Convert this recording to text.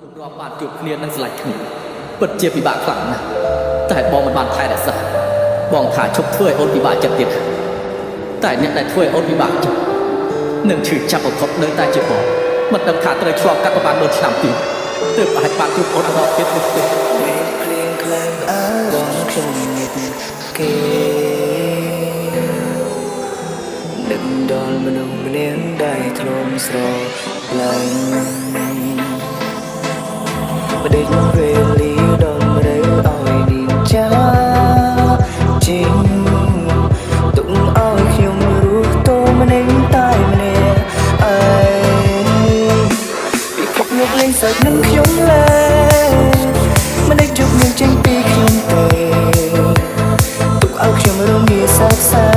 រាប់បានជួបគ្នានឹងស្លាច់គ្នាពិតជាពិបាកខ្លាំងណាស់តែបងមិនបានថែរក្សាបងថាឈប់ធ្វើឲ្យអូនពិបាកចិត្តទៀតតែអ្នកដែលធ្វើឲ្យអូនពិបាកចិត្តនឹងឈឺចាប់បំផុតនៅតែជាបងមិនដឹងថាត្រូវឆ្លងកាត់ប្រហែល1ឆ្នាំទៀតទើបអាចបានជួបអូនរកទៀតនោះទេភ្លៀងខ្លាំងអើបងខ្ញុំងឹតគេនឹកដល់មនុស្សម្នាក់ដែលធ្លាប់ស្រឡាញ់ម្ដេចវេលាដល់រើឲ្យនាងចាជីងទុកឲ្យខ្ញុំរស់តម្នាក់តែម្នាក់អើយពិភពលោកលេងសើចនឹងខ្ញុំឡើយមិនได้ជប់នាងចេញពីខ្ញុំទេទុកឲ្យខ្ញុំរងាសោកសៅ